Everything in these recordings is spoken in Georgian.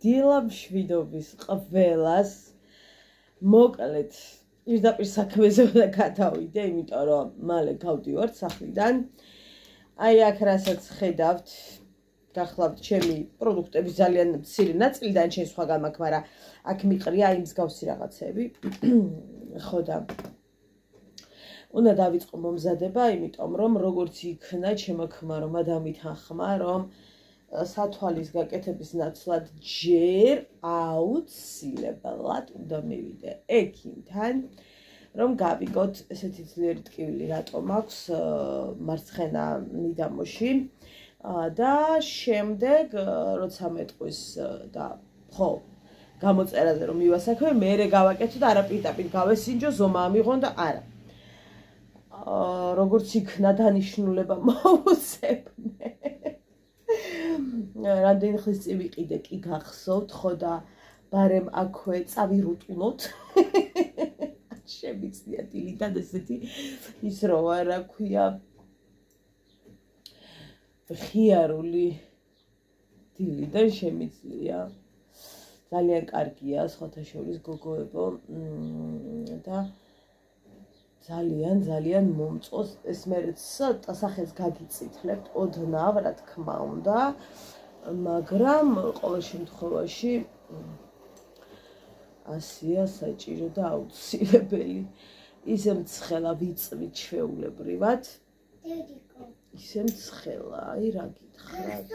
დილამშვიდობის ყველას მოკლედ პირდაპირ საქმეზე უნდა გადავიდე, იმიტომ რომ მალე გავდივართ სახლიდან. აი აქ რასაც ხედავთ, გახლავთ ჩემი პროდუქტების ძალიან მცირე ნაწილი და ჩემ სხვაგან მაქვს, მაგრამ აქ მიყრია აი მსგავსი რაღაცები. ხო და უნდა დავიწყო მომზადება, იმიტომ რომ როგორც იქნა ჩემო ქმარმა და მითანხმა, რომ სათვალის გაკეთების ნაცვლად ჯერ აუცილებლად უნდა მივიდე ექიმთან, რომ გავიგოთ ესეთი ძლიერი ტკივილი რატომ აქვს მარცხენა მიდამოში და შემდეგ როცა მეტყვის და ხო გამოწერაზე რომ მივასაქმე, მერე გავაკეთო და არა პირდაპირ გავესინჯო, ზომა ამიღონ და არა. როგორც იქნა დანიშნულება მოუწებნე. რამდენი ხნის წინ ვიყიდე კი გახსოვთ, ხო და ბარემ აქვე წავირუტუნოთ. შემიძლია დილიდან ესეთი ის რო არა ქვია ხიარული დილიდან შემიძლია. ძალიან კარგია სხვათა შორის გოგოებო და ძალიან მომწონს ეს მერე ცოტა სახელს გაგიწითლებთ ოდნავ რა თქმა უნდა, მაგრამ ყოველ შემთხვევაში ასია საჭირო და აუცილებელი. ისე მცხელა ვიწვით ჩვეულებრივად. ისე მცხელა, აი რა გითხრათ.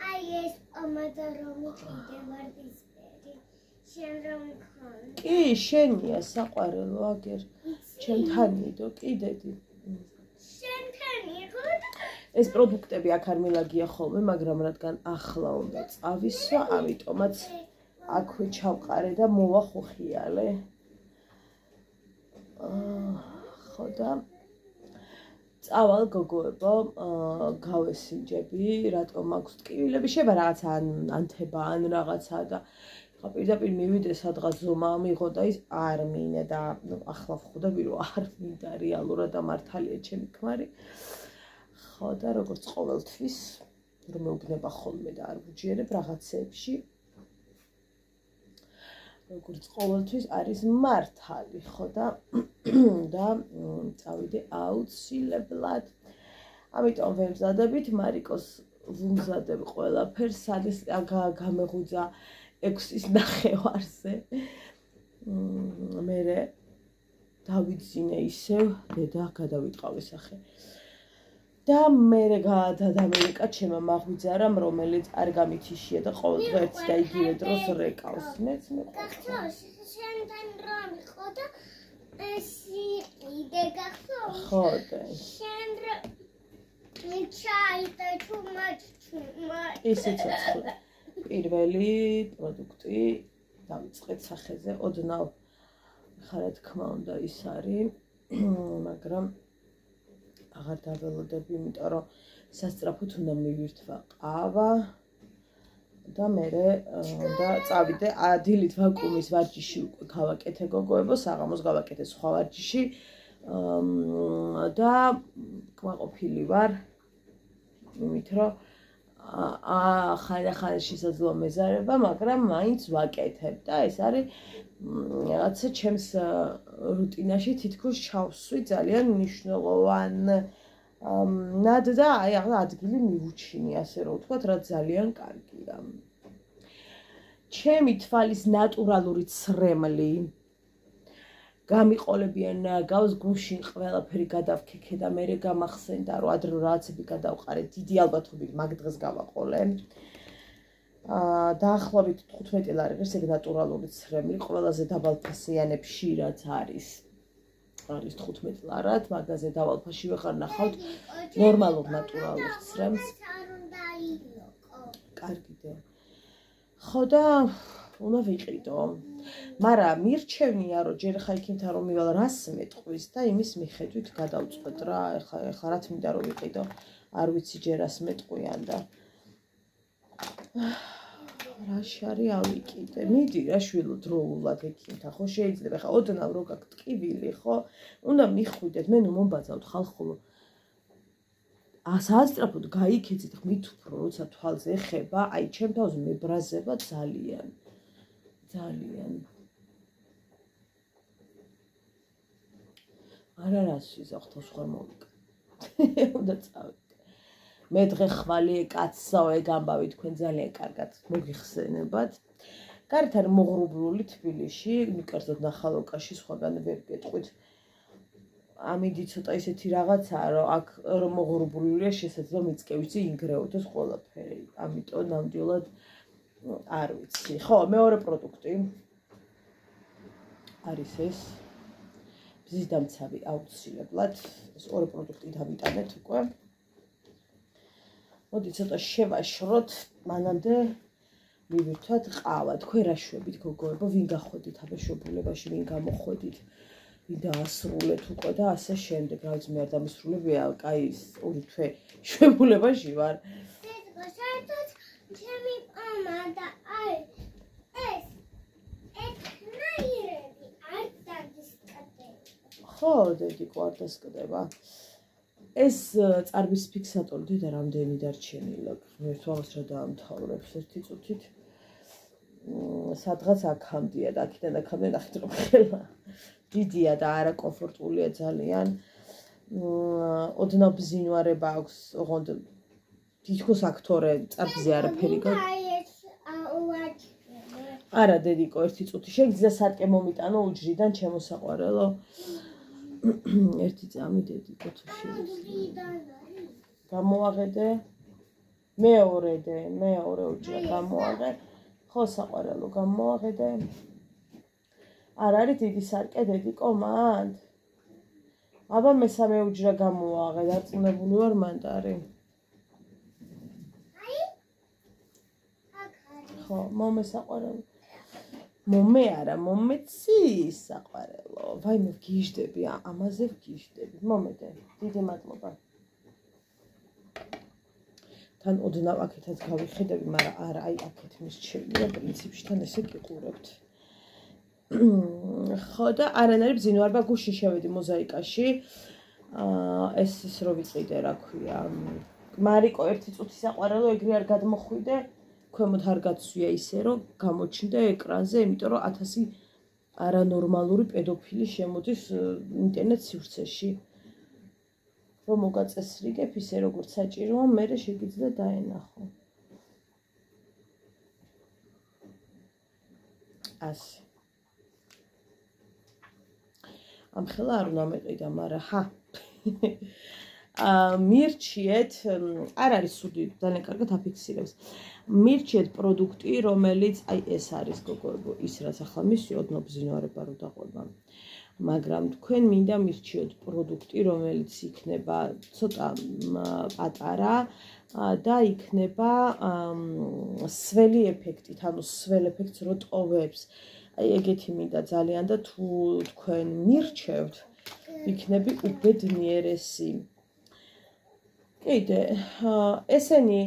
აი ეს პომადორომი კიდე ვარდისფერი. შენ რომ მქონდა. კი, შენია საყვარელო აგერ. ჩემთან მიდო, კიდედი. შენთან იყო და ეს პროდუქტები აქ არ მილაგია ხოლმე, მაგრამ რადგან ახლა უნდა წავისვა, ამიტომაც აქვე ჩავყარე და მოვახუხიალე. ხო და წავალ გოგოებო, გავესინჯები, რატომ აქვს ტკივილები, შეიძლება რაღაცა ანთება ან რაღაცა და პირდაპირ მივიდე სადღაც ზომა ამიღო და ის არ მინდა და ახლა ვხვდები რომ არ მინდა რეალურად და მართალია ჩემი ქმარი. ხო და როგორც ყოველთვის რომ მეუბნება ხოლმე და არ ვუჯერებ რაღაცეებში. როგორც ყოველთვის არის მართალი, ხო და წავიდე აუცილებლად. ამიტომ ვემზადებით მარიკოს ვუმზადებ ყველაფერს, სადაც გამეღვიძა 6-ის ნახევარზე. მერე დავიძინე ისევ, დედა გადავიტყავე სახე. და მერე გადადამერეკა ჩემმა მაღვიძარამ, რომელიც არ გამითიშია და ყოველდღე ერთ და იგივე დროს რეკავს. მეც გახსოვს, შენთან რომ იყო და ეს კიდე გახსოვს? ხო და შენ ჩაიტა თუმაჩუმა. ისე ცოცხლე. პირველი პროდუქტი დავიწყეთ სახეზე, ოდნავ ხა რა თქმა უნდა ის არის, მაგრამ აღარ დაველოდები, იმიტომ რომ სასწრაფოდ უნდა მივირთვა ყავა და მერე და წავიდე დილით ვაკუუმის ვარჯიში უკვე გავაკეთე გოგოებო, საღამოს გავაკეთე სხვა ვარჯიში და კმაყოფილი ვარ იმით რომ ახალ შესაძლოა მეზარება, მაგრამ მაინც ვაკეთებ და ეს არის რაღაცა ჩემს რუტინაში თითქოს ჩავსვი ძალიან მნიშვნელოვანად და აი ახლა ადგილი მივუჩინი, ასე რომ ვთქვათ, რა ძალიან კარგია. ჩემი თვალის ნატურალური ცრემლი გამიყოლებიან გავს გუშინ ყველაფერი გადავქექე და მერე გამახსენდა რომ ადრე რაღაცები გადავყარე, დიდი ალბათობით მაგ დღეს გავაყოლე. დაახლოებით 15 ლარი ღირს ეგ ნატურალური ცრემლი, ყველაზე დაბალფასიანებში რაც არის 15 ლარად, მაგაზე დავალფაში ვეღარ ნახავთ ნორმალურ ნატურალურ ცრემლს. კარგია. ხო და უნდა ვიყიდო. მაგრამ მირჩევნია რომ ჯერ ხა იქიმთან რომ მივალ რას მეტყვის და იმის მიხედვით გადავწყვეტ რა, ეხლა რა თქმა უნდა რომ ვიყიდო, არ ვიცი ჯერ რას მეტყვიან და რა შარი ავიკიდე. მიდი რა შვილო დროულად ექიმთან, ხო შეიძლება ხა ოდნავ რო გაქვთ ტკივილი, ხო? უნდა მიხვიდეთ, მე ნუ მომბაძავთ ხალხო. ასაასტრაფოდ გაიქეცით ხმით უფრო როცა თვალზე ეხება, აი ჩემ თავზე მებრაზება ძალიან. არა რას ვიზახ თავს ხარ მოვიკ. უნდა წავიდე. მე დღე ხვალე კაცსაო ეგ ამბავი თქვენ ძალიან კარგად მოგიხსენებათ. გარეთ არის მოღრუბლული თბილისში, მიკერძოდ ნახალოკაში სხვაგან ვერ გეტყვით. ამიდი ცოტა ისეთი რაღაცაა, რომ აქ რომ მოღრუბლულია შესაძლოა მიწკევიცი ინგრეოდეს ყველაფერი. ამიტომ ნამდვილად არ ვიცი. ხო, მეორე პროდუქტი არის ეს. ბზის დამცავი აუცილებლად. ეს ორი პროდუქტი დავიტანეთ უკვე. მოდი ცოტა შევაშროთ, მანამდე მივირთვათ ყავა. თქვენ რა შვებით გოგოებო, ვინ გახვედით აბეშობულებაში, ვინ გამოხვედით, ვინ დაასრულეთ უკვე და ასე შემდეგ. რა ვიცი, მე არ დამისრულებია, კაი, ორი თვე შვებულებაში ვარ. საერთოდ ჩემი მამა და აი ეს ეთნაირები არ დაგისკდება. ხო, დედიკო არ დასკდება. ეს წარბის ფიქსატორი დედა რამდენი დარჩენილა. ღმერთო ამას რა დაამთავრებს ერთი წუთით. სადღაც აქამდეა და აქედან აქამდე ნახეთ რომ ხელა. დიდია და არაკომფორტულია ძალიან. ოდნავ ბზინვარება აქვს, ოღონდ თითქოს აქთორე წარბზე არაფერი გაქვს. არა დედიკო, ერთი წუთი შეგიძლია სარკე მომიტანო უჯრიდან ჩემოსაყვარელო. ერთი წამი დედიკო თუ შეიძლება. გამოაღედე. მეორე უჯრა გამოაღე. ხო საყვარელო გამოაღედე. არ არის დიდი სარკე დედიკო მანდ? აბა მესამე უჯრა გამოაღე, დარწმუნებული ვარ მანდარი. ხო, მომე საყვარელო. მომე არა, მომეცი საყვარელო. ვაიმე ვგიჟდები, ამაზე ვგიჟდები. მომედე, დიდი მადლობა. თან ოდნავ აქეთაც გავიხედები, მაგრამ არა, აი აქეთ მისჩენია, პრინციპში თან ესე გიყურებთ. ხო და არანაირი ბზინვარება გუშინ შევედი მოზაიკაში. ეს ის რო ვიყიდე, რა ქვია. მარიკო ერთი წუთი საყვარელო, ეგრე არ გადმოხვიდე. ქვემოთ არ გაცვია ისე, რომ გამოჩნდა ეკრანზე, იმიტომ რომ 1000 არანორმალური პედოფილი შემოდის ინტერნეტ სივრცეში. რომ მოგაწესრიგებ ისე, როგორც საჭიროა, მე შეგიძლია დაენახო. ასე. ამ ხელა არ უნდა მეყიდა, მაგრამ ჰა. მირჩიეთ, არ არის სუდი, ძალიან კარგად აფიქსირებს. მირჩიეთ პროდუქტი, რომელიც აი ეს არის გოგოებო, ის რაც ახლა მისვი ოდნავ ბზინვარება რო დაყვება. მაგრამ თქვენ მინდა მირჩიოთ პროდუქტი, რომელიც იქნება ცოტა პატარა და იქნება სველი ეფექტით, ანუ სველ ეფექტს რო ტოვებს. აი ეგეთი მინდა ძალიან და თუ თქვენ მირჩევთ, იქნები უბედნიერესი. კიდე, ესენი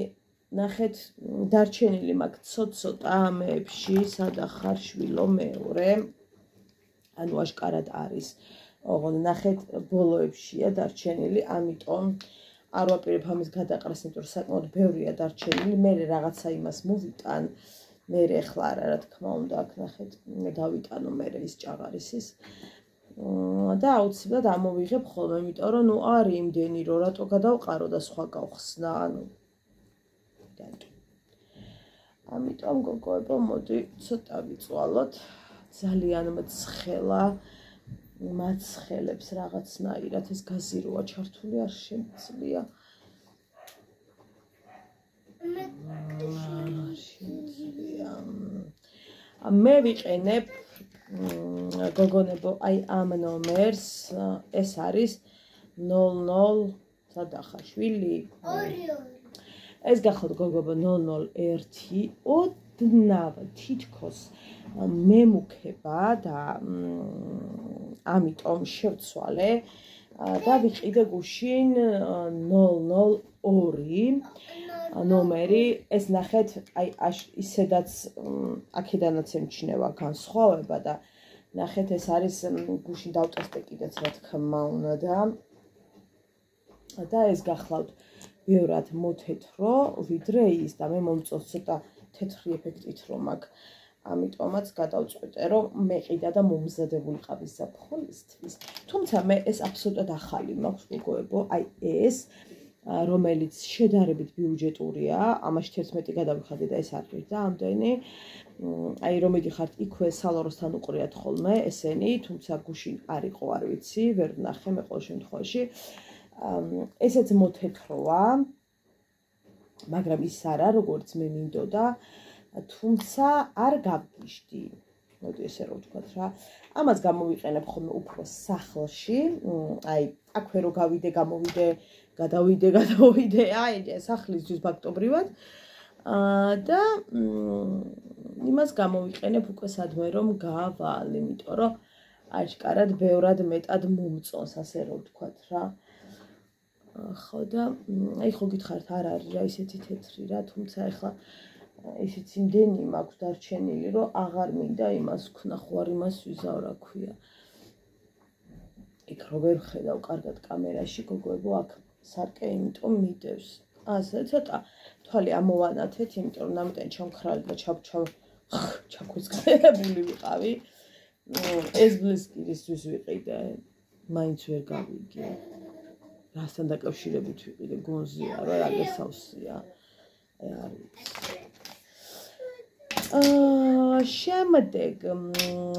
ნახეთ დარჩენილი მაქვს ცოტ-ცოტა ამეებში, სადახარ შვილო მეორე. ანუ აშკარად არის. ოღონდ ნახეთ ბოლოებშია დარჩენილი, ამიტომ არ ვაპირებ ამის გადაყრას, იმიტომ რომ საკმაოდ ბევრია დარჩენილი. მე რაღაცა იმას მოვიტან. მე ახლა არა, რა თქმა უნდა, აქ ნახეთ, მე დავიტანო მე ის ჭაღარისის. და აუცილებლად ამოვიღებ ხოლმე, იმიტომ რომ ნუ არის იმდენი, რომ რატო გადავყარო და სხვა გავხსნა, ანუ ამიტომ გოგოებო, მოდი ცოტა ვიწვალოთ. ძალიან მცხელა მაცხელებს რაღაცნაირად ეს გაზიროა ჩართული არ შემიძლია. მე ვიყენებ გოგონებო აი ამ ნომერს, ეს არის 00 სადახარ შვილი. ეს გახლავთ გოგოებო 001 ოდნავ თითქოს მემუქება და ამიტომ შევცვალე და ვიყიდე გუშინ 002 ნომერი. ეს ნახეთ, აი ისედაც აქედანაც ემჩნევა განსხვავება და ნახეთ, ეს არის გუშინ დავტესტე კიდეც რა თქმა უნდა და ეს გახლავთ ბევრად მოთეთრო ვიდრე ის და მე მომწონს ცოტა თეთრი ეფექტით რომ აქვს. ამიტომაც გადავწყვიტე რომ მეყიდა და მომზადებული ყავის ზაფხულისთვის. თუმცა მე ეს აბსოლუტურად ახალი მაქვს გოგოებო, აი ეს რომელიც შედარებით ბიუჯეტურია, ამაში 11 გადავიხადე და ეს არ ღირდა ამდენი. აი რომ მიდიხართ იქვე სალოროსთან უყრიათ ხოლმე ესენი, თუმცა გუშინ არ იყო, არ ვიცი, ვერ ვნახე მე ყოველ შემთხვევაში. ესეც მოთეთროა, მაგრამ ის არა, როგორც მე მინდოდა, თუმცა არ გავგიშდი. მოდი ესე რომ ვთქვათ რა. ამას გამოვიყენებ ხოლმე უფრო სახლში, აი აქვე რო გავიდე, გამოვიდე, გადავიდე, აი სახლისთვის ფაქტობრივად. და იმას გამოვიყენებ უკვე სადმე რომ გავალ, იმიტომ რომ აშკარად ბევრად მეტად მომწონს, ასე რომ ვთქვათ რა. ხო და აი ხო გითხარით არ არის რა ისეთი თეთრი რა, თუმცა ეხლა ისიც იმდენი მაქვს დარჩენილი, რომ აღარ მინდა იმას ვქნა, ხო არ იმას ვიზავ, რა ქვია. იქ რო ვერ ხედავ კარგად კამერაში, გოგოებო, აქ სარკე იმიტომ მიდევს. ასე ცოტა თვალი ამოვანათეთ, იმიტომ რომ ნამდვილად ჩამქრალი და ჩაქვეწყებული ვიყავი. ეს ბლისკირისთვის ვიყიდე, მაინც ვერ გავიგე. რასთან დაკავშირებით ვიყიდე, გონზია რა, რა გესავსია. არ ვიცი. შემდეგ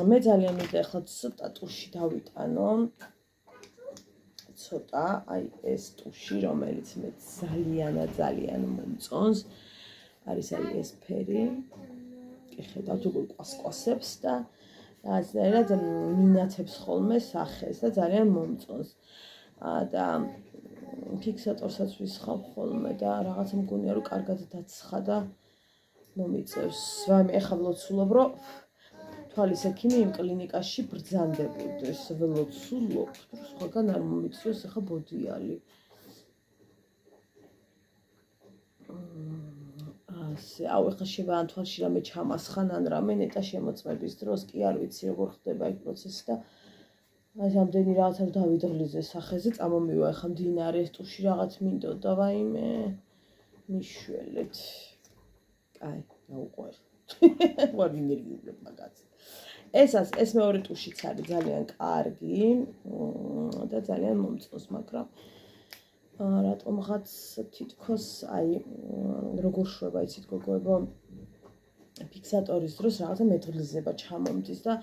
მე ძალიან მინდა ახლა ცოტა ტუში დავიტანო. ცოტა, აი ეს ტუში, რომელიც მე ძალიან მომწონს. არის აი ეს ფერი. კი ხედავთ უკვე ყვასყვასებს და რაღაცნაირად მინათებს ხოლმე სახეს და ძალიან მომწონს. და ფიქსატორსაც ვისხავ ხოლმე და რაღაცა მგონია რომ კარგად დაცხა და მომიწევს. ვაიმე, ეხლა ვლოცულობ, რომ თვალის ექიმი იმ კლინიკაში ბრძანდებოდეს. ვლოცულობ, სხვაგან არ მომიწევს, ეხლა ბოდიალი. ასე, აუ, ეხლა შევა ან თვალში რამე ჩამასხან, ან რამე ნეტა შემოწმების დროს, კი არ ვიცი როგორ ხდება ეს პროცესი და აი რამდენი რაღაცა დავიდღლიზე სახეზე წამომივა, ეხლა მდინარე ეს ტუში რაღაც მინდოდა, ვაიმე, მიშველეთ. აი, დაუყვარ. ვარ ვინერგიულებ მაგაც. ეს მეორე ტუშიც არის ძალიან კარგი და ძალიან მომწონს, მაგრამ რატომღაც თითქოს აი როგორ შვება იცით გოგოებო ფიქსატორის დროს რაღაცა მეტღლიზება ჩამომდის და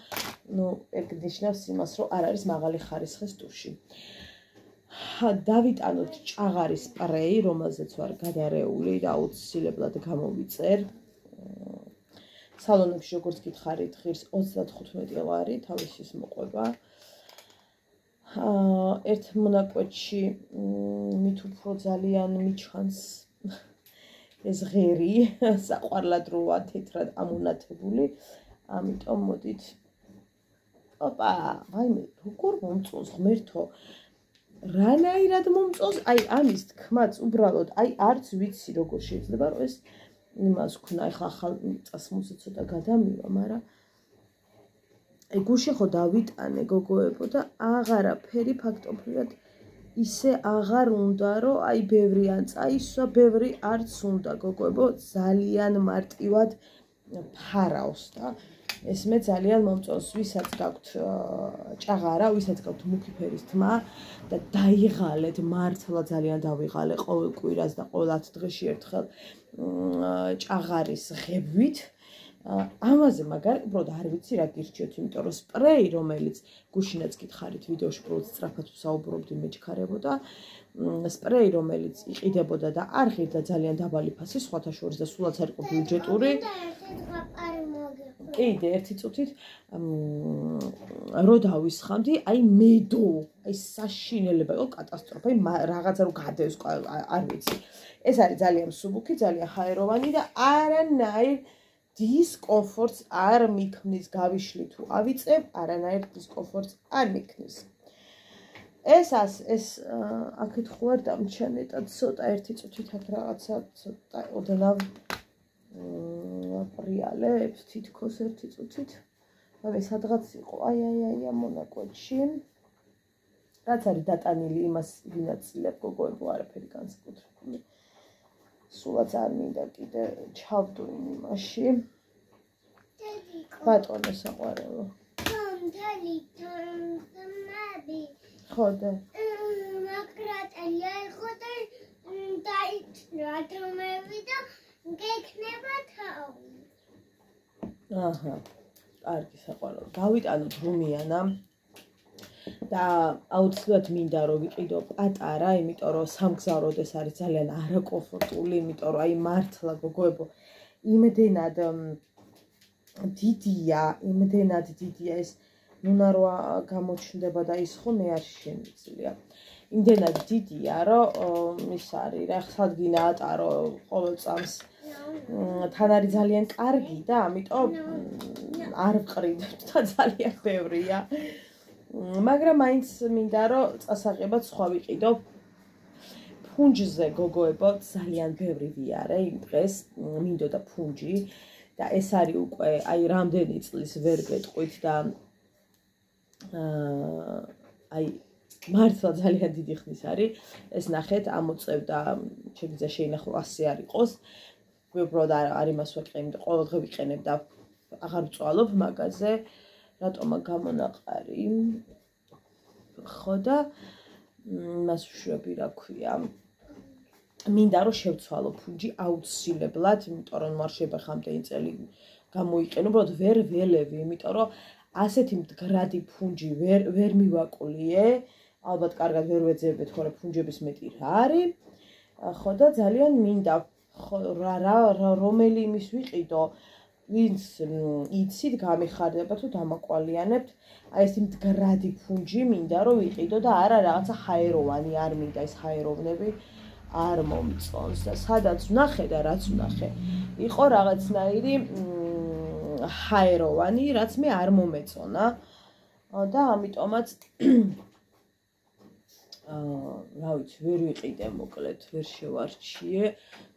ნუ ეგ ნიშნავს იმას, რომ არ არის მაღალი ხარისხის ტუში. დავიტანოთ ჭაღარის სპრეი, რომელზეც ვარ გადარეული და აუცილებლად გამოვიწერ. სალონებში როგორც გითხარით, ღირს 35 ლარი თავისის მოყვება. ერთ მონაკვეთში მით უფრო ძალიან მიჩანს ეს ღერი, საყვარლად როა თეთრად ამონათებული. ამიტომ მოდით. ოპა, ვაიმე, როგორ მომწონს ღმერთო. რანაირად მომწონს, აი ამის თქმაც უბრალოდ, აი არც ვიცი როგორ შეიძლება რომ ეს იმას ვქნა, ეხლა ახალ წასმულზე ცოტა გადამივა, მაგრამ აი გუშინ ხო დავიტანე გოგოებო და აღარაფერი ფაქტობრივად ისე აღარ უნდა, რომ აი ბევრი ან წაისვა, ბევრი არც უნდა გოგოებო, ძალიან მარტივად ფარავს და ეს მე ძალიან მომწონს, ვისაც გაქვთ ჭაღარა, ვისაც გაქვთ მუქი ფერის თმა და დაიღალეთ, მართლა ძალიან დავიღალე ყოველ კვირას და ყოველ 10 დღეში ერთხელ ჭაღარის ღებვით. ამაზე მაგარი უბრალოდ არ ვიცი რა გირჩიოთ, იმიტომ რომ სპრეი, რომელიც გუშინაც გითხარით ვიდეოში უბრალოდ სწრაფად ვსაუბრობდი, მეჩქარებოდა. სპრეი, რომელიც იყიდებოდა და არ ღირდა ძალიან დაბალი ფასი, სხვათა შორის და სულაც არ იყო ბიუჯეტური. კიდე ერთი წუთით რო დავისხამდი, აი მედო, აი საშინელება, იყო კატასტროფა, რაღაცა რო გადევს, არ ვიცი. ეს არის ძალიან მსუბუქი, ძალიან ჰაეროვანი და არანაირ დისკომფორტს არ მიქმნის, გავიშლი თუ ავიწებ, არანაირ დისკომფორტს არ მიქმნის. ეს აქეთ ხო არ დამჩანეტა ცოტა ერთი წუთით აქ რაღაცა ცოტა ოდნავ აპრიალებს თითქოს ერთი წუთით. მაგრამ სადღაც იყო, აი მონაკვეთში. რაც არის დატანილი, იმას ვინაწილებ, გოგოებო, არაფერი განსაკუთრებული. სულაც არ მინდა კიდე ჩავდვინ იმაში. ბატონო საყვარელო. თამთალი თამთამები. ხო და მაგრატელი აიღო და დაიჭრა თამები და გექნება თავი. აჰა. კარგი საყვარელო. გავიტანოთ რუმიანა. და აუცილებლად მინდა რომ ვიყიდო პატარა, იმიტომ რომ სამგზავროდეს არის ძალიან არაკომფორტული, იმიტომ რომ აი მართლა გოგოებო, იმდენად დიდია ეს ნუნა რო გამოჩნდება და ის ხომ არ შემიძლია. იმდენად დიდია, რომ ის არის რა, სადგი ნაატარო ყოველ წამს თან არის ძალიან კარგი და ამიტომ არ ვყრიდებ და ძალიან ბევრია. მაგრამ მაინც მინდა რომ წასაღებად სხვა ვიყიდო. ფუნჯზე გოგოებო ძალიან ბევრი ვიარე იმ დღეს, მინდოდა ფუნჯი და ეს არის უკვე აი რამდენი წლის ვერ გეტყვით და აი მართლა ძალიან დიდი ხნის არის. ეს ნახეთ ამოწევდა, შეგვიძლია შეინახო 100 არ იყოს. უბრალოდ არ იმას ვეყრე, იმიტომ ყოველ დღე ვიყენებ და აღარ ვწვალობ მაგაზე. რატომა გამონაყარი. ხო და მას ვშვები რა ქვია. მინდა რომ შევცვალო ფუნჯი აუცილებლად, იმიტომ რომ მარშება ხამდენი წელი გამოიყენო, უბრალოდ ვერ ველევი, იმიტომ რომ ასეთი მდგრადი ფუნჯი ვერ მივაკულიე. ალბათ კარგად ვერ ვეძებეთ, ხოლმე ფუნჯების მეტი რა არის. ხო და ძალიან მინდა რომელი იმის ვიყიდო, ვინც იცით გამიხარდება თუ დამაკვალიანებთ, აი ეს მდგრადი ფუნჯი მინდა რომ ვიყიდო და არა რაღაცა ჰაეროვანი არ მინდა ეს ჰაეროვნები არ მომწონს და სადაც ვნახე და რაც ვნახე იყო რაღაცნაირი ჰაეროვანი, რაც მე არ მომეწონა და ამიტომაც რა ვიცი, ვერ ვიყიდე მოკლედ, ვერ შევარჩიე.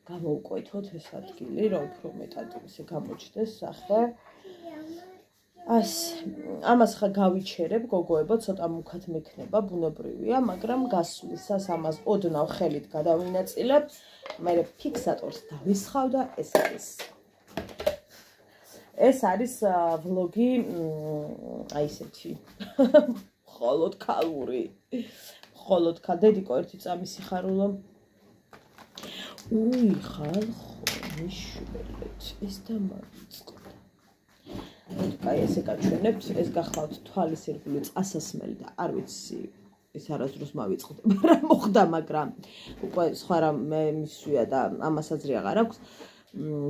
გამოვკვეთოთ ეს ადგილი, რომ უფრო მეტად ისე გამოჩნდეს სახე. ამას ხა გავიჩერებ, გოგოებო, ცოტა მუქად მექნება, ბუნებრივია, მაგრამ გასვლისას ამას ოდნავ ხელით გადავინაწილებ, მერე ფიქსატორს დავისხავ და ეს არის ვლოგი, აი ესეთი, მხოლოდ ქალური, მხოლოდ დედიკო ერთი წამი სიხარულო. უი ხალხო, მიშველეთ, ეს დამარწყდა. აი ესე გაჩვენებთ, ეს გახლავთ თვალის ირგვლივ წასასმელი და არ ვიცი, ეს არასდროს მავიწყდე, რა მოხდა, მაგრამ უკვე სხვა რამ მისვია და ამას აზრი აღარ აქვს.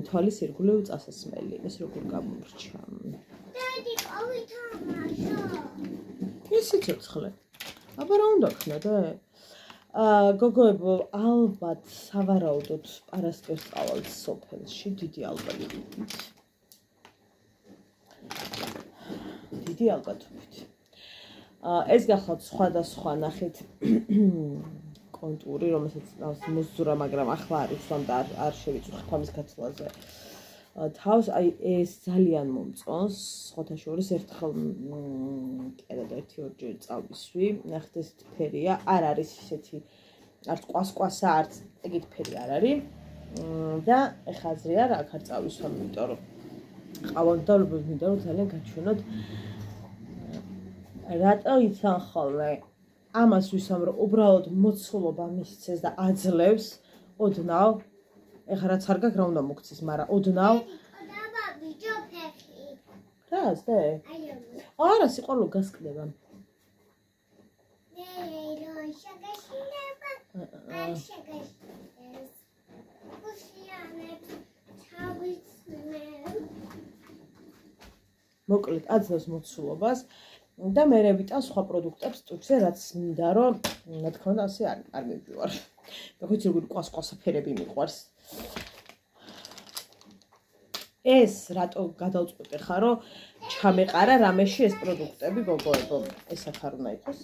თვალის ირგვლივ წასასმელი, ეს როგორ გამორჩა. დედიკო ვითამაშო. ისი ცოცხლე. აბა რა უნდა ქნა და გოგოებო, ალბათ სავარაუდოდ პარასკევს ყავალთ სოფელში, დიდი ალბათობით. დიდი ალბათობით. ეს გახლავთ სხვადასხვა ნახეთ კონტური, რომელსაც მოსძურა, მაგრამ ახლა არ იცვამ და არ შევიწუხ თამის გაცვლაზე. თავს აი ეს ძალიან მომწონს, სხვათა შორის ერთხელ კიდევ ერთი-ორჯერ წავისვი, ნახეთ ეს ფერია, არ არის ისეთი არც ყვასყვასა, არც ეგეთ ფერი არ არის და ეხლა აზრია რა აქ არ წავისვამ, იმიტომ რომ ყავანდალებებს მინდა რომ ძალიან გაჩვენოთ რატო იცან ხოლმე ამას ვისვამ რომ უბრალოდ მოცულობა მისცეს და აძლევს ოდნავ. ეხლა რაც არ გაქვს რა უნდა მოგცეს, მაგრამ ოდნავ დაბა ბიჭო ფეხი. რა ზდე? არა, სიყვარული გასკდება. რო შეგაშინება, არ შეგაშინდეს. უშიანებს ჩავიცმევ. მოკლედ აძლევს მოცულობას და მე ვიტან სხვა პროდუქტებს ტუჩზე, რაც მინდა რომ რა თქმა უნდა ასე არ მივიوار. როგორც როგორი ყვასყვასა ფერები მიყვარს. ეს რატო გადავწყვეტე ხარ რომ ჩამეყარა რამეში ეს პროდუქტები გოგოებო. ეს აქ არ უნდა იყოს.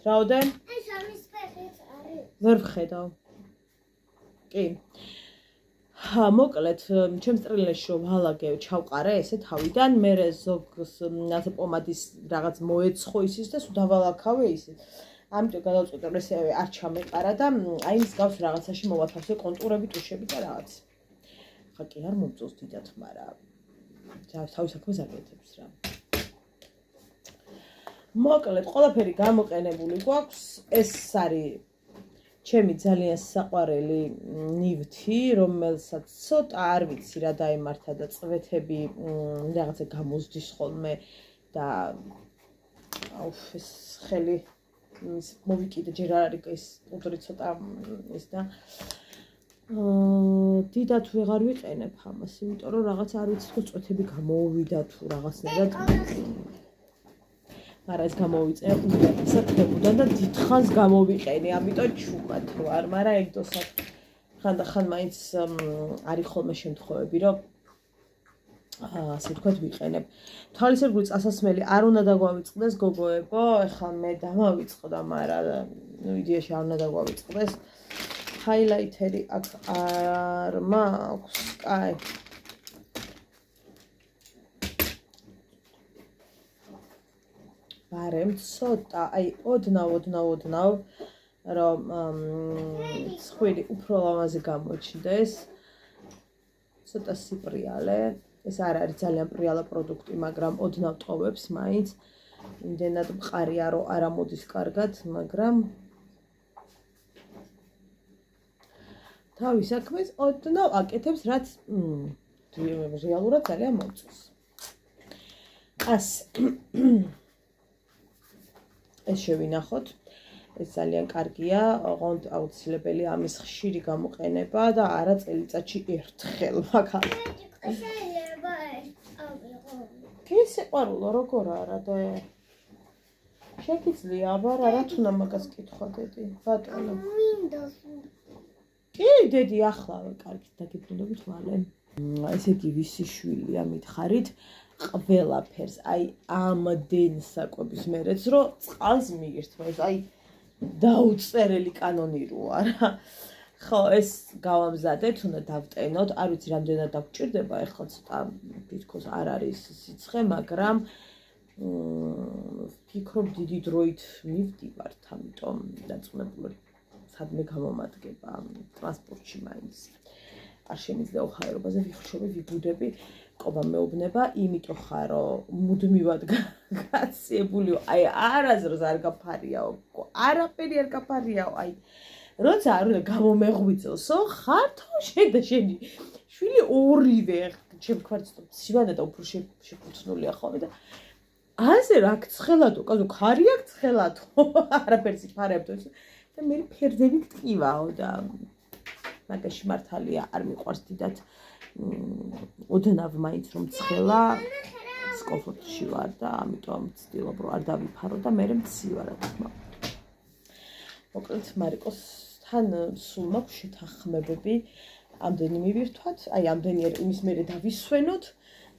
რაოდე? ეს ამის ფეხიც არის. ვერ ვხედავ. კი. მოკლედ, ჩემს ტრილერში რომ ვალაგე, ჩავყარე ესე თავიდან, მერე ზოგს ნაზ პომადის რაღაც მოეცხო ისიც და სულ დავალაქავე ისე. ამიტომ გადავწყვიტე რომ ესე არ ჩამეყარა და აი ის გავს რაღაცაში მოვათავსე კონტურები, ტუშები და რაღაც. ხა კი არ მომწონს დიდად, მაგრამ თავის საქმეს აკეთებს რა. მოკლედ, ყველაფერი გამოყენებული გვაქვს. ეს არის ჩემი ძალიან საყვარელი ნივთი, რომელსაც ცოტა არ ვიცი რა დაემართა და წვეთები რაღაცა გამოზდის ხოლმე და ეს ხელი მოვიკიდე ჯერ არ არის ეს პუდრი ცოტა ის და დიდად ვეღარ ვიყენებ ამას, იმიტომ რომ რაღაც არ ვიცი თუ წვეთები გამოვიდა თუ რაღაცნაირად არა ეს გამოვიწე საკუთებიდან და დიდხანს გამოვიყენე, ამიტომ ჩუმად ვარ, მაგრამ ეგ დოსად ხანდახან მაინც არის ხოლმე შემთხვევები, რომ ასე ვთქვათ ვიყენებ. თვალისებური წასასმელი არ უნდა დაგვავიწყდეს გოგოებო, ეხლა მე დამავიწყდა, მაგრამ იდეაში არ უნდა დაგვავიწყდეს. ჰაილაითერი აქ არ მაქვს, კაი. ბარემ ცოტა, აი ოდნავ რომ ცხვირი უფრო ლამაზი გამოჩნდეს. ცოტა სიპრიალე. ეს არ არის ძალიან პრიალა პროდუქტი, მაგრამ ოდნავ ტოვებს მაინც. იმდენად მყარია, რომ არ ამოდის კარგად, მაგრამ თავის საქმეს ოდნავ აკეთებს, რაც რეალურად ძალიან მომწონს. ასე ეს შევინახოთ. ეს ძალიან კარგია, ოღონდ აუცილებელი ამის ხშირი გამოყენება და არა წელიწადში ერთხელ, მაგალითად. შეიძლება კი სიყვარულო, როგორ არა და შეგიძლია, აბა რა თუნდა მაგას კითხვა დედი, ბატონო. Windows. კი, დედი, ახლა კარგით დაგიბრუნდებით მალე. ესე იგი, ვისი შვილია მითხარით, ყველაფერს, აი ამდენ საკვების მერეც, რომ წყალს მიირთმევს, აი დაუწერელი კანონიროა რა. ხო, ეს გავამზადეთ, უნდა დავტენოთ, არ ვიცი რამდენად დაგჭირდება, ეხლა ცოტა თითქოს არ არის სიცხე, მაგრამ ვფიქრობ დიდი დროით მივდივართ, ამიტომ დაწუნებული სადმე გამომადგება ტრანსპორტში მაინც. არ შემიძლია უხარებაზე ვიხშობი, ვიბუდები, ყობა მეუბნება, იმიტომ ხარ, რომ მუდმივად გაციებულიო, აი არაზრს არ გაფარიაო, არაფერი არ გაფარიაო, აი როცა არ უნდა გამომეღვიძელსო, ხართო შენდა შენი შვილი ორივე ჩემ ქვარცხლობ სივანა და უფრო შეფუთნულია ხოლმე და ასე რა ცხელადო, კაცო ხარი აქ ცხელადო, არაფერს იფარებდო და მე ფერდები გტკივაო და მაგაში მართალია არ მიყვარს დიდად ოდნავ მაინც რომ ცხელა სკოფოთში ვარ და ამიტომ ვცდილობ რომ არ დავიფარო და მე მცივარ რა თქმა უნდა. მოკლედ მარიკოსთან სულ მაქვს შეთანხმებები ამდენი მივირთვათ, აი ამდენი იმის მერე დავისვენოთ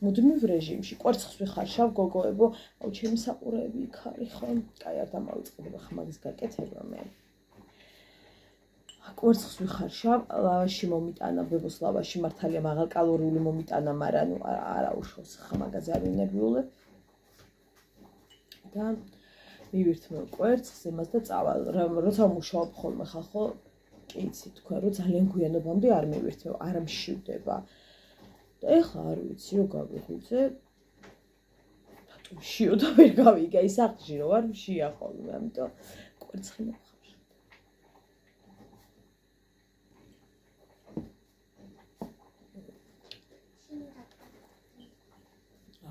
მუდმივ რეჟიმში. კვერცხს ვიხარშავ გოგოებო, აუ ჩემი საყურეები იქ არის ხო? კაი არ დამავიწყდება ხა მაგის გაკეთება მე. კვერცხს ვიხარშავ, ლავაში მომიტანა, ბებოს ლავაში მართალია მაღალკალორიული მომიტანა, მაგრამ ნუ არა უშავს ხა მაგაზე არ ვინერვიულებ. და მივირთმევ კვერცხს იმას და წავალ, როცა მუშაობ ხოლმე ხალხო, კი იცი თქვენ რომ ძალიან გვიანობამდე არ მივირთმევ, არ მშივდება. და ეხლა არ ვიცი რო გავიღვიძე. რატომ შიო და ვერ გავიგე, აი სახლში რო ვარ მშია ხოლმე, ამიტომ კვერცხი მოხარ.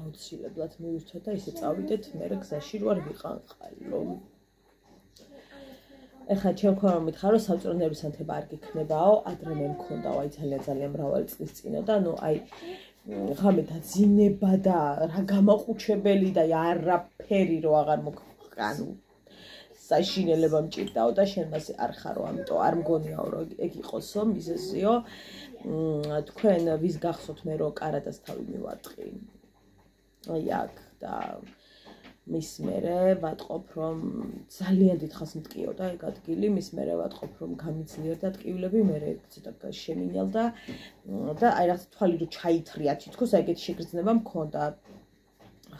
აუცილებლად მივირთვა და ისე წავიდეთ, მე გზაში რო არ ვიყანყალო. ეხლა ჩემ ქვემო მითხარ რომ საბჭოთა ნერვის ანთება არ გიქნებაო, ადრე მე მქონდაო, აი ძალიან მრავალი წლის წინა და ნუ აი ღამე დაძინება და რა გამაყუჩებელი და არაფერი რო აღარ მოგყანო. საშინელება მჭირდაო და შენ მასე არ ხარო, ამიტომ არ მგონიაო რომ ეგ იყოსო მიზეზიო. თქვენ ვის გახსოვთ მე რო კარატას თავი მივატყი. აი აქ და მის მერე ვატყობ რომ ძალიან დიდხანს მტკიოდა ეგ ადგილი, მის მერე ვატყობ რომ გამიძლიერდა ტკივილები, მერე ცოტა შემინელდა და აი რაღაც თვალი რო ჩაითრია თითქოს აი ეგეთი შეგრძნება მქონდა.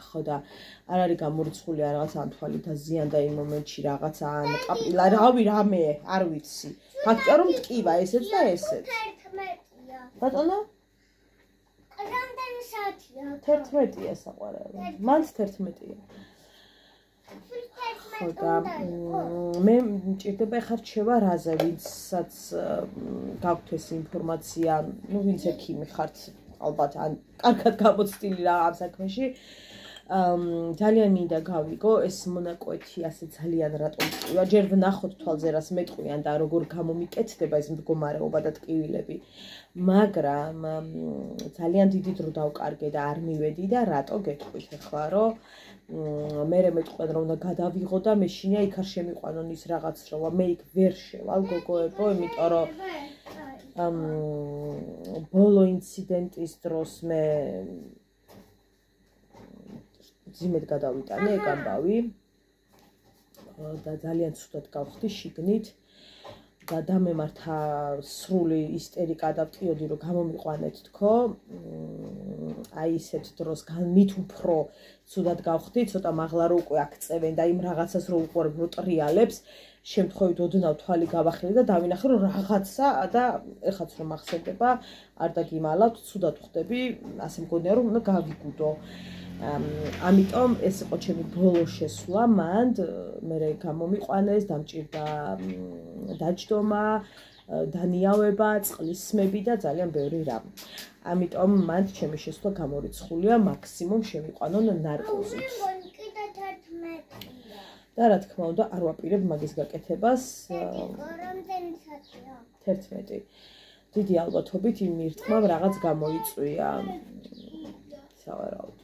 ხო და არ არის გამორიცხული რაღაცა ამ თვალით აზიანდა იმ მომენტში რაღაცა ან კაპილა რავი რამე არ ვიცი ფაქტია რომ ტკივა ესეც და ესეც 11-ია. ბატონო რამდენი საათია? 11-ია საყვარელი მანც 11-ია ხო და მე მჭირდება ხარ რჩევა რაზე ვინცაც გაქვთ ეს ინფორმაცია ნუ ვინც ექიმი ხართ ალბათ ან კარგად გამოცდილი რა ამ საქმეში ძალიან მინდა გავიგო ეს მონაკვეთი ასე ძალიან რატომ ტკივა ჯერ ვნახოთ თვალზე რას მეტყვიან და როგორ გამომიკეთდება ეს მდგომარეობა და ტკივილები მაგრამ ძალიან დიდი დრო დავკარგე და არ მივედი და რატო გეტყვით ახლა რომ მე მეტყვენ რომ უნდა გადავიღო და მე შინია იქ არ შემიყვანონ ის რაღაც რომ მე იქ ვერ შევალ გოგოებო იმიტომ რომ ბოლო ინციდენტის დროს მე ძიმედ გადავიტანე ეგ ამბავი და ძალიან ცუდად გავხდი შიგნით და დამემართა სრული ისტერიკა და ვტყიოდი რომ გამომიყვანეთ თქო აი ისეთ დროს მით უფრო ცუდად გავხდი ცოტა მაღლა რო უკვე აქწევენ და იმ რაღაცას რო უყურებ რო ტრიალებს შემთხვევით ოდნავ თვალი გავახელე და დავინახე რომ რაღაცა და ეხაც რომ ახსენდება არ დაგიმალავთ ცუდად ხდები ასე მგონია რომ უნდა გავიგუდო ამიტომ ეს იყო ჩემი ბოლო შესვლა მანდ მე გამომიყვანეს დამჭირდა დაჯდომა დანიავება წყლისმები და ძალიან ბევრი რამ ამიტომ მანდ ჩემი შესვლა გამორიცხულია მაქსიმუმ შემიყვანონ ნარკოზით და რა თქმა უნდა არ ვაპირებ მაგის გაკეთებას რამდენი საათია? 11 დიდი ალბათობით იმ მირთმამ რაღაც გამოიწვია სავარაუდოდ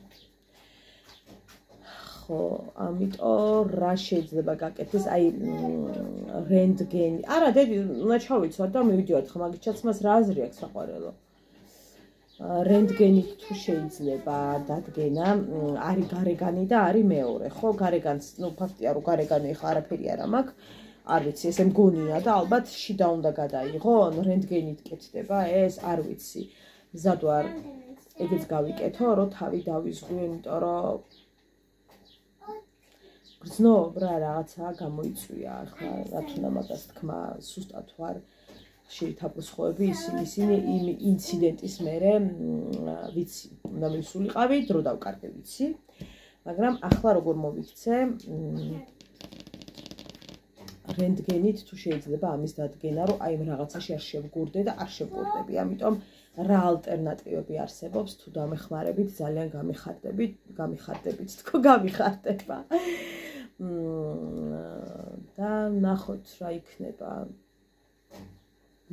ხო ამიტომ რა შეიძლება გაკეთდეს აი რენტგენი არა დედი უნდა ჩავიცვარ და მივიდივარ ხა მაგის ჩაცმას რა აზრი აქვს საყვარელო რენტგენით თუ შეიძლება დადგენა არის გარეგანი და არის მეორე ხო გარეგანს ნუ ფაქტია რომ გარეგანი ხა არაფერი არ მაქვს არ ვიცი ესე მგონია და ალბათ შიდა უნდა გადაიღონ რენტგენით კეთდება ეს არ ვიცი მზად ვარ ეგეც გავიკეთო რომ თავი დავიზღვი იმიტომ რომ გრძნობ რა რაღაცა გამოიწვია ახლა რა თქმა მაგას თქმა სუსტად ვარ შეითაფროსხოვები ისინი იმ ინციდენტის მერე ვიცი უნდა მივსულიყავი დრო დავკარგე ვიცი მაგრამ ახლა როგორ მოვიქცე რენტგენით თუ შეიძლება ამის დადგენა რომ აი რაღაცაში არ შევგურდე და არ შევგურდები ამიტომ რა ალტერნატივები არსებობს თუ დამეხმარებით ძალიან გამიხარდებით თქო გამიხარდება და ნახოთ რა იქნება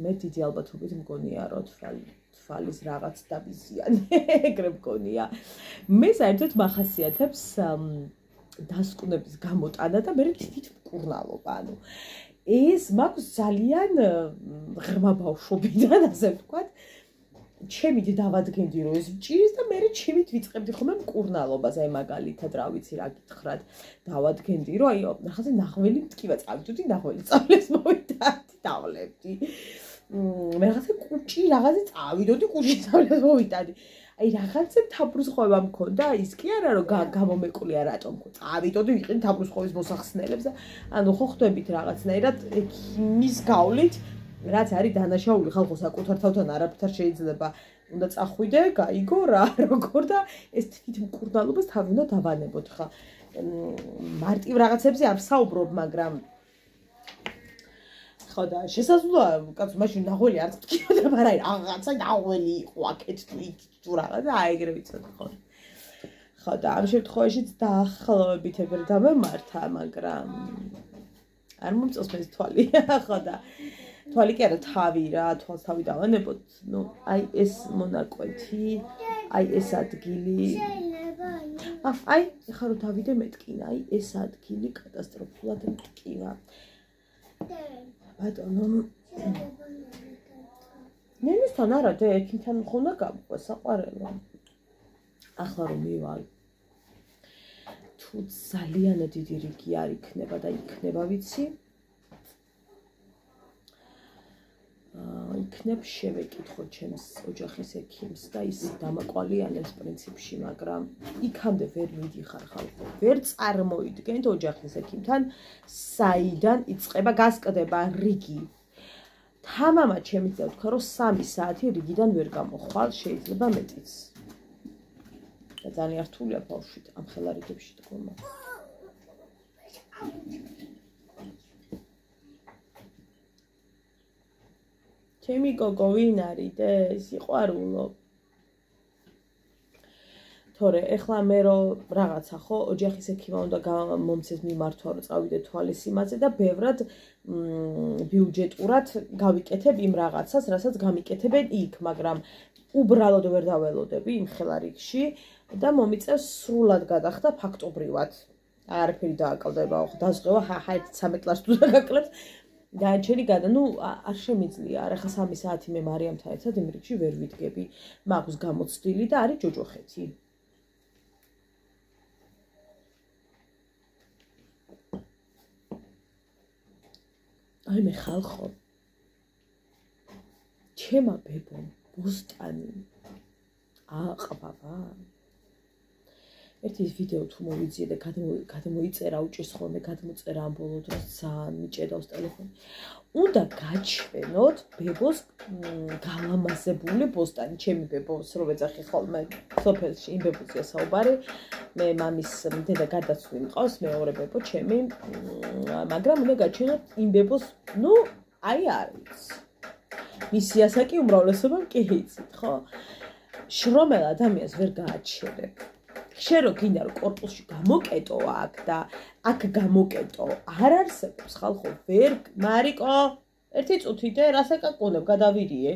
მე დიდი ალბათობით მგონია რომ თვალის რაღაც დაბიზიანი ეგრე მგონია მე საერთოდ მახასიათებს დასკვნების გამოტანა და მე თვითონ მკურნალობა ანუ ეს მაქვს ძალიან ღრმა ბავშვობიდან ასე ვთქვათ ჩემით დავადგენდი რომ ეს მჭირს და მე ჩემით ვიწყებდი ხოლმე მკურნალობას აი მაგალითად რა ვიცი რა გითხრათ დავადგენდი რომ აი ნახაზე ნახველი მტკივა წავიდოდი ნახველი წავლეს მოვიტანდი დავლებდი მე რაღაცა კუჭი რაღაცა წავიდოდი კუჭი წავლეს მოვიტანდი აი რაღაცა თაფრუსხოვება მქონდა ის კი არა რომ გამომეკლია რატომ წავიდოდი ვიყიდ თაფრუსხოვის მოსახსნელებს და ანუ ხო ხვდებით რაღაცნაირად ექიმის გავლით რაც არის დანაშაული ხალხო საკუთარ თავთან არაფერ შეიძლება უნდა წახვიდე, გაიგო რა, როგორ და ეს თვით მკურნალობას თავი უნდა დავანებოთ ხა. მარტივ რაღაცებზე არ ვსაუბრობ, მაგრამ ხო და შესაძლოა კაცო მაშინ ნაღველი არ წკიოდა, მაგრამ რაღაცა ნაღველი იყო აქეთ თუ რაღაცა აიგრე ვიცოდი ხო. ხო და ამ შემთხვევაშიც დაახლოებით ეგრე დამემართა, მაგრამ არ მომწონს ეს თვალი, ხო და თვალი კი არა თავი რა, თვალს თავი დავანებოთ, ნუ აი ეს მონაკვეთი, აი ეს ადგილი. აი, ეხლა რომ დავიდე მეტკინა, აი ეს ადგილი კატასტროფულად მტკივა. ბატონო. ნენესთან არა და ექიმთან ხონა გავყვა საყვარელო. ახლა რომ მივალ. თუ ძალიან დიდი რიგი არ იქნება და იქნება ვიცი. იქნებ შევეკითხო ჩემს ოჯახის ექიმს და ის დამაკვალიანებს პრინციპში, მაგრამ იქამდე ვერ მიდიხარ ხალხო. ვერ წარმოიდგენთ ოჯახის ექიმთან საიდან იწყება გასკდება რიგი. თამამად შემიძლია ვთქვა, რომ 3 საათი რიგიდან ვერ გამოხვალ, შეიძლება მეტიც. და ძალიან რთულია ბავშვით ამ ხელარიგებში დგომა. ჩემი გოგო ვინ არის და სიყვარულო. თორე ეხლა მე რომ რაღაცა ხო ოჯახის ექიმა უნდა მომცეს მიმართვა რომ წავიდე თვალის იმაზე და ბევრად ბიუჯეტურად გავიკეთებ იმ რაღაცას, რასაც გამიკეთებენ იქ, მაგრამ უბრალოდ ვერ დაველოდები იმ ხელარიგში და მომიწევს სრულად გადახდა ფაქტობრივად. არაფერი დააკლდებაო, ხო დაზღვევა, ხა 13 ლარს თუ დაგაკლებთ. განჩენი გადა, არ შემიძლია, არა ხა 3 საათი მე მარიამთან ერთად იმ რიგში ვერ ვიდგები. მაქვს გამოცდილი და არის ჯოჯოხეთი. აი მე ხალხო. ჩემა ბებო, ბოსტანი. აყბავა. ერთი ვიდეო თუ მოვიძიე და გადმოიწერა უჭირს ხოლმე გადმოწერა ამ ბოლო დროს ძალიან მიჭედავს ტელეფონი. უნდა გაჩვენოთ ბებოს გალამაზებული ბოსტანი. ჩემი ბებოს რო ვეძახი ხოლმე სოფელში იმ ბებოზია საუბარი. მე მამის დედა გადაცვლი მყავს, მეორე ბებო ჩემი, მაგრამ უნდა გაჩვენოთ იმ ბებოს, აი არის. მისი ასაკი უმრავლესობამ კი იცით, ხო? შრომელ ადამიანს ვერ გააჩერებ. შენ რო გინდა რომ კორპუსში გამოკეტო აქ და აქ გამოკეტო, არ არსებობს ხალხო, ვერ მარიკო, ერთი წუთი და რას აკაკუნებ, გადავირიე.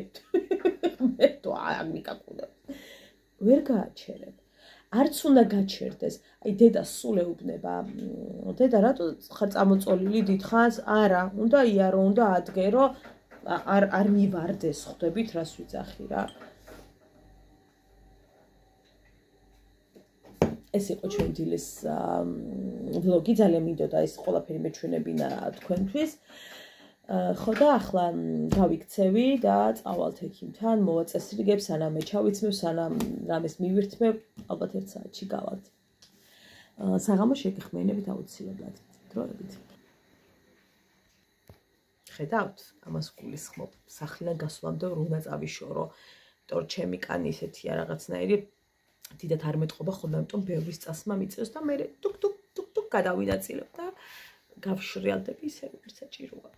მე თუ არ მიკაკუნებ. ვერ გააჩერებ. არც უნდა გაჩერდეს. აი დედა სულ ეუბნება. დედა რატო ხარ წამოწოლილი დიდხანს? არა, უნდა იარო, უნდა ადგერო, არ მივარდეს, ხვდებით რას ვიძახი რა. ეს იყო ჩვენი დილის ვლოგი, ძალიან მინდოდა ეს ყველაფერი მეჩვენებინა თქვენთვის. ხო და ახლა გავიქცევი და წავალთ ექიმთან, მოვაწესრიგებ, სანამ მე ჩავიცმევ, სანამ რამეს მივირთმევ, ალბათ 1 საათში გავალთ. საღამო შეგეხმიანებით აუცილებლად. დროებით. ხედავთ, ამას გულისხმობ, სახლიდან გასვლამდე რომ უნდა წავიშორო, იმიტომ რომ ჩემი კანი ისეთია რაღაცნაირი დიდად არ მეტყობა ხოლმე, ამიტომ ბევრის წასმა მიწევს და მე ტუკ-ტუკ გადავინაწილებ და გავშრიალდები ისე, როგორც საჭიროა.